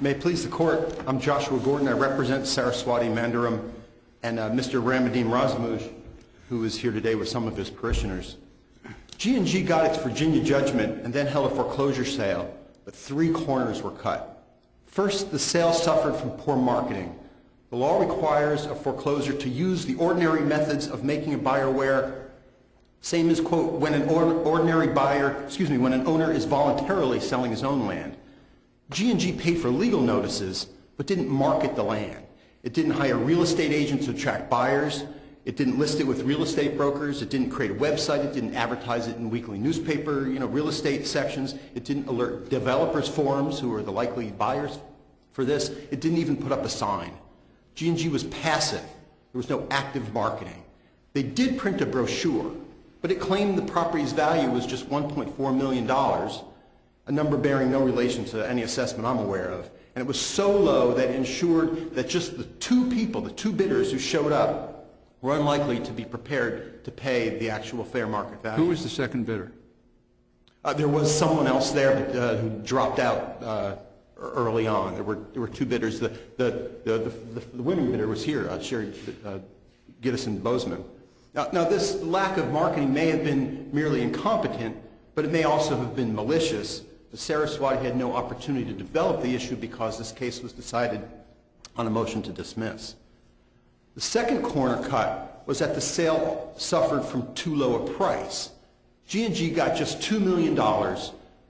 May it please the Court, I'm Joshua Gordon. I represent Saraswati Mandiram and Mr. Ramadeem Razmouj, who is here today with some of his parishioners. G&G got its Virginia judgment and then held a foreclosure sale, but three corners were cut. First, the sale suffered from poor marketing. The law requires a foreclosure to use the ordinary methods of making a buyer aware, same as, quote, when an when an owner is voluntarily selling his own land. G&G paid for legal notices, but didn't market the land. It didn't hire real estate agents to attract buyers. It didn't list it with real estate brokers. It didn't create a website. It didn't advertise it in weekly newspaper, real estate sections. It didn't alert developers forums, who are the likely buyers for this. It didn't even put up a sign. G&G was passive. There was no active marketing. They did print a brochure, but it claimed the property's value was just $1.4 million, a number bearing no relation to any assessment I'm aware of. And it was so low that it ensured that just the two bidders who showed up, were unlikely to be prepared to pay the actual fair market value. Who was the second bidder? There was someone else there who dropped out early on. There were two bidders. The winning bidder was here, Sherry Gittison-Bozeman. Now, this lack of marketing may have been merely incompetent, but it may also have been malicious. The Saraswati had no opportunity to develop the issue because this case was decided on a motion to dismiss. The second corner cut was that the sale suffered from too low a price. G&G got just $2 million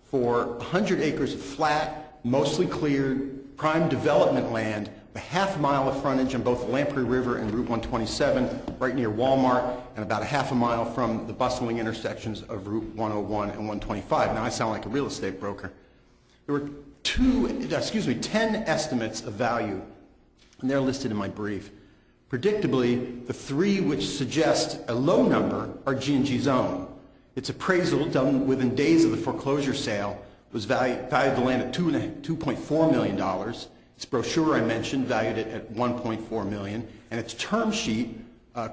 for 100 acres of flat, mostly cleared, prime development land, a half mile of frontage on both the Lamprey River and Route 127, right near Walmart, and about a half a mile from the bustling intersections of Route 101 and 125. Now, I sound like a real estate broker. There were 10 estimates of value, and they're listed in my brief. Predictably, the three which suggest a low number are G&G's own. Its appraisal, done within days of the foreclosure sale, was valued the land at $2.4 million. Its brochure, I mentioned, valued it at $1.4 million, and its term sheet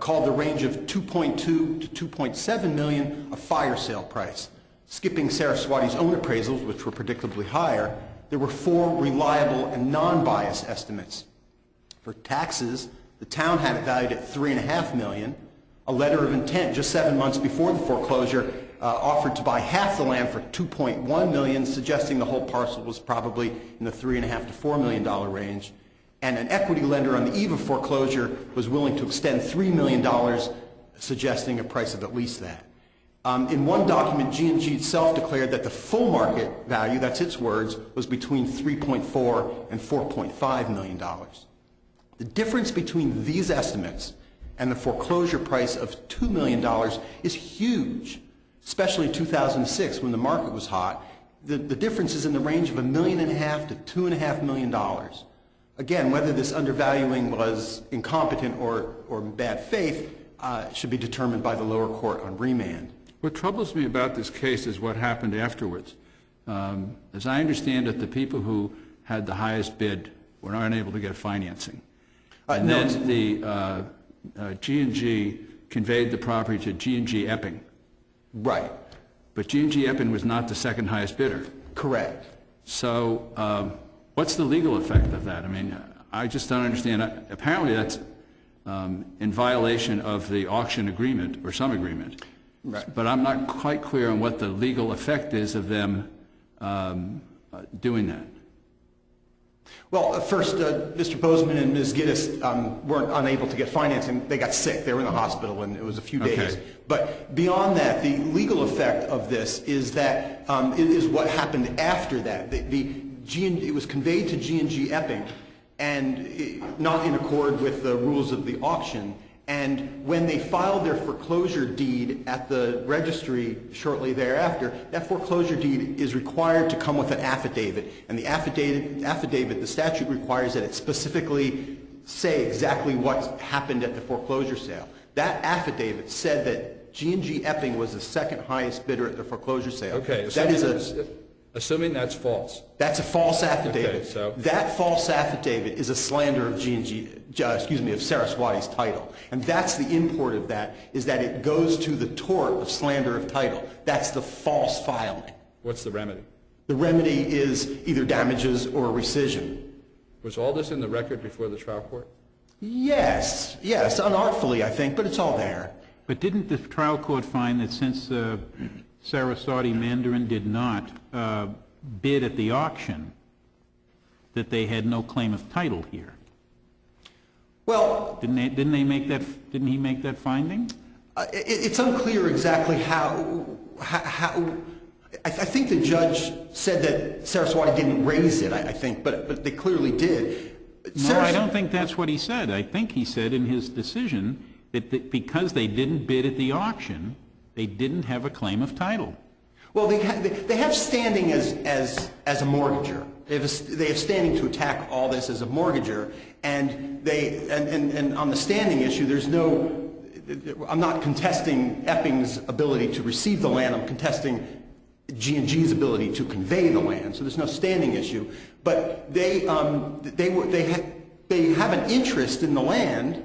called the range of $2.2 to $2.7 million a fire sale price. Skipping Saraswati's own appraisals, which were predictably higher, there were four reliable and non-biased estimates. For taxes, the town had it valued at $3.5 million. A letter of intent just 7 months before the foreclosure offered to buy half the land for $2.1 million, suggesting the whole parcel was probably in the $3.5 to $4 million range. And an equity lender on the eve of foreclosure was willing to extend $3 million, suggesting a price of at least that. In one document, G&G itself declared that the full market value, that's its words, was between $3.4 and $4.5 million. The difference between these estimates and the foreclosure price of $2 million is huge, especially in 2006 when the market was hot. The difference is in the range of $1.5 million to $2.5 million. Again, whether this undervaluing was incompetent or in bad faith should be determined by the lower court on remand. What troubles me about this case is what happened afterwards. As I understand it, the people who had the highest bid were not unable to get financing. And then the G&G conveyed the property to G&G Epping. Right. But G&G Epping was not the second highest bidder. Correct. So what's the legal effect of that? I mean, I just don't understand. Apparently that's in violation of the auction agreement or some agreement. Right. But I'm not quite clear on what the legal effect is of them doing that. Well, first, Mr. Bozeman and Ms. Gittes weren't unable to get financing. They got sick. They were in the hospital, and it was a few days. Okay. But beyond that, the legal effect of this is that is what happened after that. It was conveyed to G&G Epping, and not in accord with the rules of the auction. And when they filed their foreclosure deed at the registry shortly thereafter, that foreclosure deed is required to come with an affidavit. And the affidavit, the statute requires that it specifically say exactly what happened at the foreclosure sale. That affidavit said that G&G Epping was the second highest bidder at the foreclosure sale. Okay. Assuming that's false. That's a false affidavit. Okay, so that false affidavit is a slander of of Saraswati's title. And that's the import of that, is that it goes to the tort of slander of title. That's the false filing. what's the remedy? The remedy is either damages or rescission. Was all this in the record before the trial court? Yes, unartfully, I think, but it's all there. But didn't the trial court find that since Saraswati Mandiram did not bid at the auction, that they had no claim of title here? Well, Didn't he make that finding? it's unclear exactly how. I think the judge said that Saraswati didn't raise it. I think, but they clearly did. No, I don't think that's what he said. I think he said in his decision that because they didn't bid at the auction, they didn't have a claim of title. Well, they have standing as a mortgager. They have standing to attack all this as a mortgager, and on the standing issue, there's no. I'm not contesting Epping's ability to receive the land. I'm contesting G&G's ability to convey the land. So there's no standing issue. But they have an interest in the land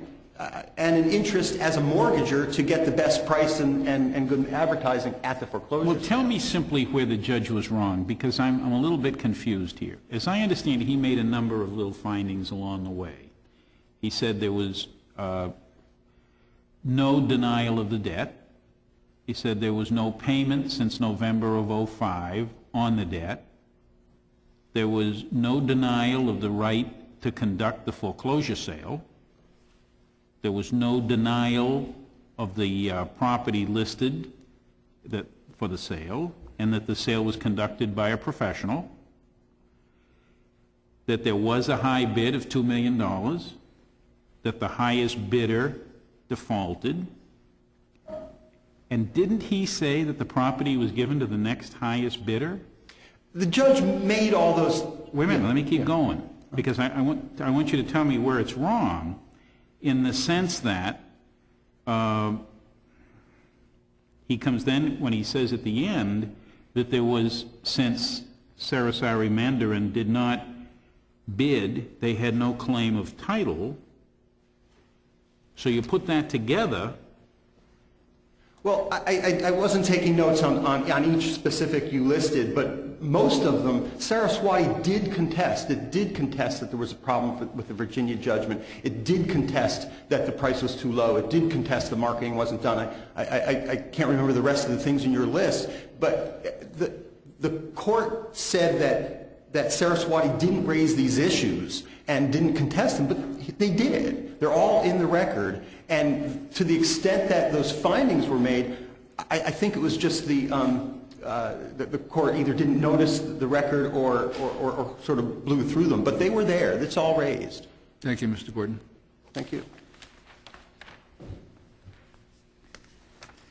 and an interest as a mortgager to get the best price and good advertising at the foreclosure. Well, tell me simply where the judge was wrong, because I'm a little bit confused here. As I understand it, he made a number of little findings along the way. He said there was no denial of the debt. He said there was no payment since November of '05 on the debt. There was no denial of the right to conduct the foreclosure sale. There was no denial of the property listed for the sale, and that the sale was conducted by a professional. That there was a high bid of $2 million. That the highest bidder defaulted. And didn't he say that the property was given to the next highest bidder? The judge made all those. Wait a minute, let me keep going, because I want you to tell me where it's wrong, in the sense that he comes then, when he says at the end that there was, since Saraswati Mandiram did not bid, they had no claim of title. So you put that together. Well, I wasn't taking notes on each specific you listed, but most of them, Saraswati did contest. It did contest that there was a problem with the Virginia judgment. It did contest that the price was too low. It did contest the marketing wasn't done. I can't remember the rest of the things in your list, but the court said that Saraswati didn't raise these issues and didn't contest them, but they did. They're all in the record. And to the extent that those findings were made, I think it was just the court either didn't notice the record or sort of blew through them. But they were there. It's all raised. Thank you, Mr. Gordon. Thank you.